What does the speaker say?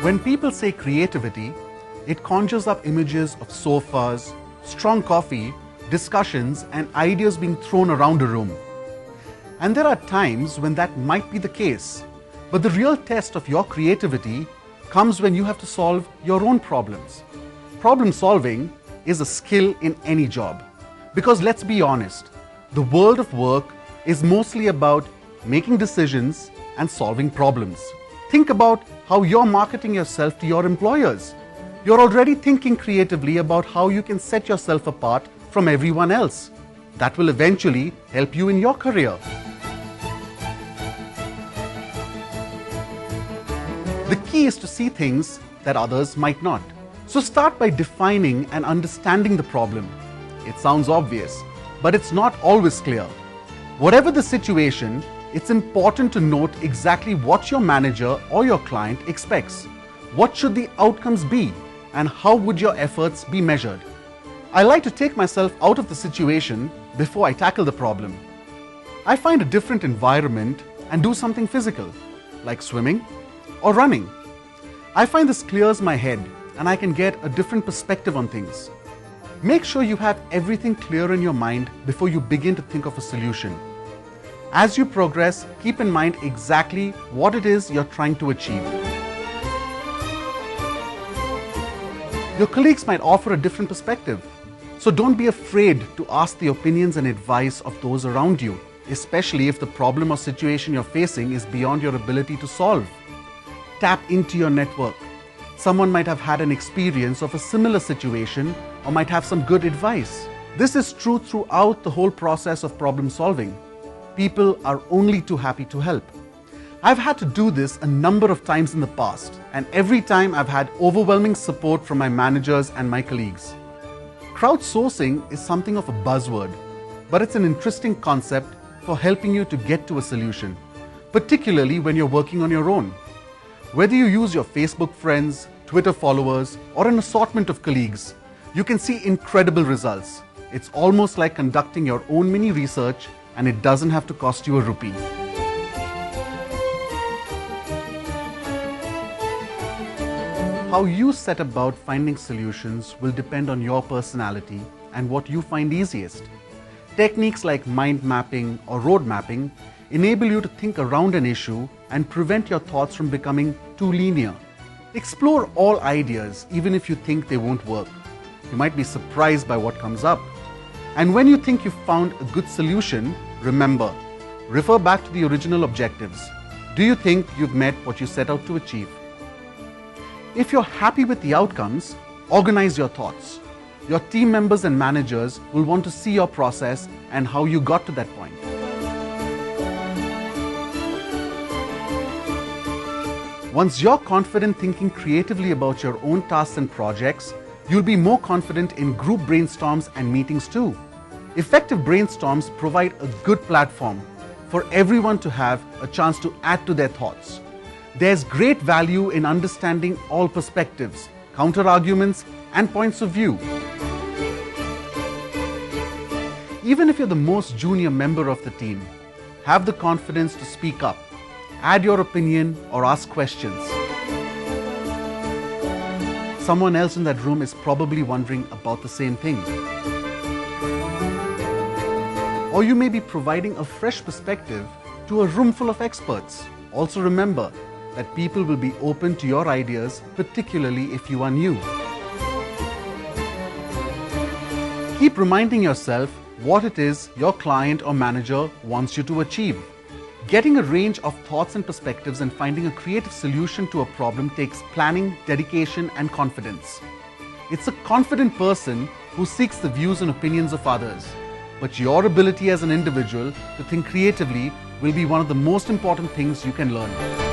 When people say creativity, it conjures up images of sofas, strong coffee, discussions, and ideas being thrown around a room. And there are times when that might be the case, but the real test of your creativity comes when you have to solve your own problems. Problem solving is a skill in any job. Because let's be honest, the world of work is mostly about making decisions and solving problems. Think about how you're marketing yourself to your employers. You're already thinking creatively about how you can set yourself apart from everyone else. That will eventually help you in your career. The key is to see things that others might not. So start by defining and understanding the problem. It sounds obvious, but it's not always clear. Whatever the situation, it's important to note exactly what your manager or your client expects. What should the outcomes be, and how would your efforts be measured? I like to take myself out of the situation before I tackle the problem. I find a different environment and do something physical, like swimming or running. I find this clears my head and I can get a different perspective on things. Make sure you have everything clear in your mind before you begin to think of a solution. As you progress, keep in mind exactly what it is you're trying to achieve. Your colleagues might offer a different perspective, so don't be afraid to ask the opinions and advice of those around you, especially if the problem or situation you're facing is beyond your ability to solve. Tap into your network. Someone might have had an experience of a similar situation or might have some good advice. This is true throughout the whole process of problem solving. People are only too happy to help. I've had to do this a number of times in the past, and every time I've had overwhelming support from my managers and my colleagues. Crowdsourcing is something of a buzzword, but it's an interesting concept for helping you to get to a solution, particularly when you're working on your own. Whether you use your Facebook friends, Twitter followers, or an assortment of colleagues, you can see incredible results. It's almost like conducting your own mini research, and it doesn't have to cost you a rupee. How you set about finding solutions will depend on your personality and what you find easiest. Techniques like mind mapping or road mapping enable you to think around an issue and prevent your thoughts from becoming too linear. Explore all ideas, even if you think they won't work. You might be surprised by what comes up. And when you think you've found a good solution, remember, refer back to the original objectives. Do you think you've met what you set out to achieve? If you're happy with the outcomes, organize your thoughts. Your team members and managers will want to see your process and how you got to that point. Once you're confident thinking creatively about your own tasks and projects, you'll be more confident in group brainstorms and meetings too. Effective brainstorms provide a good platform for everyone to have a chance to add to their thoughts. There's great value in understanding all perspectives, counter-arguments, and points of view. Even if you're the most junior member of the team, have the confidence to speak up, add your opinion, or ask questions. Someone else in that room is probably wondering about the same thing. Or you may be providing a fresh perspective to a room full of experts. Also remember that people will be open to your ideas, particularly if you are new. Keep reminding yourself what it is your client or manager wants you to achieve. Getting a range of thoughts and perspectives and finding a creative solution to a problem takes planning, dedication, and confidence. It's a confident person who seeks the views and opinions of others. But your ability as an individual to think creatively will be one of the most important things you can learn.